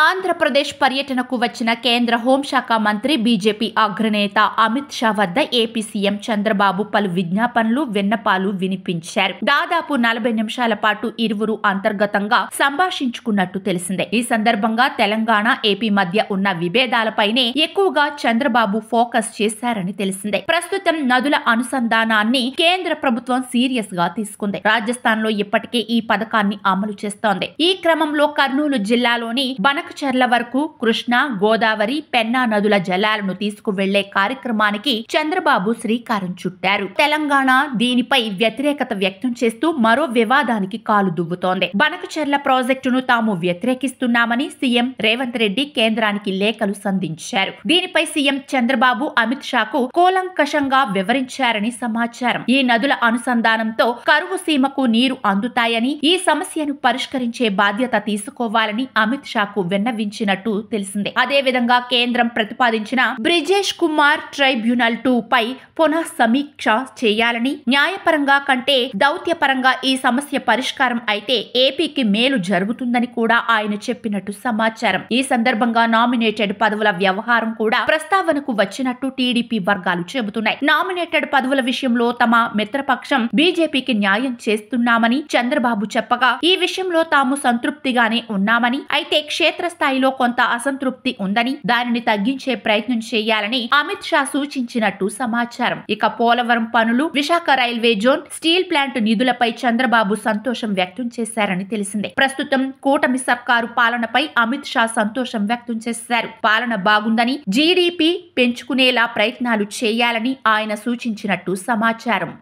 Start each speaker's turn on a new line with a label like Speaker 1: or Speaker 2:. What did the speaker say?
Speaker 1: ఆంధ్రప్రదేశ్ పర్యటనకు వచ్చిన కేంద్ర హోంశాఖ మంత్రి బీజేపీ అగ్రనేత అమిత్ షా వద్ద ఏపీ సీఎం చంద్రబాబు పలు విజ్ఞాపనలు విన్నపాలు వినిపించారు. దాదాపు 40 నిమిషాల పాటు ఇరువురు అంతర్గతంగా సంభాషించుకున్నట్టు తెలిసిందే. ఈ సందర్భంగా తెలంగాణ, ఏపీ మధ్య ఉన్న విభేదాలపైనే ఎక్కువగా చంద్రబాబు ఫోకస్ చేశారని తెలిసిందే. ప్రస్తుతం నదుల అనుసంధానాన్ని కేంద్ర ప్రభుత్వం సీరియస్ గా తీసుకుంది. రాజస్థాన్ లో ఇప్పటికే ఈ పథకాన్ని అమలు చేస్తోంది. ఈ క్రమంలో కర్నూలు జిల్లాలోని బనకచర్ల వరకు కృష్ణా, గోదావరి, పెన్నా నదుల జలాలను తీసుకువెళ్లే కార్యక్రమానికి చంద్రబాబు శ్రీకారం చుట్టారు. తెలంగాణ దీనిపై వ్యతిరేకత వ్యక్తం చేస్తూ మరో వివాదానికి కాలు దువ్వుతోంది. బనకచర్ల ప్రాజెక్టును తాము వ్యతిరేకిస్తున్నామని సీఎం రేవంత్ రెడ్డి కేంద్రానికి లేఖలు సంధించారు. దీనిపై సీఎం చంద్రబాబు అమిత్ షాకు కూలంకషంగా వివరించారని సమాచారం. ఈ నదుల అనుసంధానంతో కరువు సీమకు నీరు అందుతాయని, ఈ సమస్యను పరిష్కరించే బాధ్యత తీసుకోవాలని అమిత్ షాకు విన్నవించినట్టు తెలిసిందే. అదేవిధంగా కేంద్రం ప్రతిపాదించిన బ్రిజేష్ కుమార్ ట్రైబ్యునల్ 2 పై పునః సమీక్ష చేయాలని, న్యాయపరంగా కంటే దౌత్యపరంగా ఈ సమస్య పరిష్కారం అయితే ఏపీకి మేలు జరుగుతుందని కూడా ఆయన చెప్పినట్టు సమాచారం. ఈ సందర్భంగా నామినేటెడ్ పదవుల వ్యవహారం కూడా ప్రస్తావనకు వచ్చినట్టు టీడీపీ వర్గాలు చెబుతున్నాయి. నామినేటెడ్ పదవుల విషయంలో తమ మిత్రపక్షం బీజేపీకి న్యాయం చేస్తున్నామని చంద్రబాబు చెప్పగా, ఈ విషయంలో తాము సంతృప్తిగానే ఉన్నామని, అయితే క్షేత్రస్థాయిలో కొంత అసంతృప్తి ఉందని, దానిని తగ్గించే ప్రయత్నం చేయాలని అమిత్ షా సూచించినట్టు సమాచారం. ఇక పోలవరం పనులు, Visakha railway zone, steel plant నిధులపై చంద్రబాబు సంతోషం వ్యక్తం చేశారని తెలిసిందే. ప్రస్తుతం కూటమి సర్కారు పాలనపై అమిత్ షా సంతోషం వ్యక్తం చేశారు. పాలన బాగుందని, జీడీపీ పెంచుకునేలా ప్రయత్నాలు చేయాలని ఆయన సూచించినట్టు సమాచారం.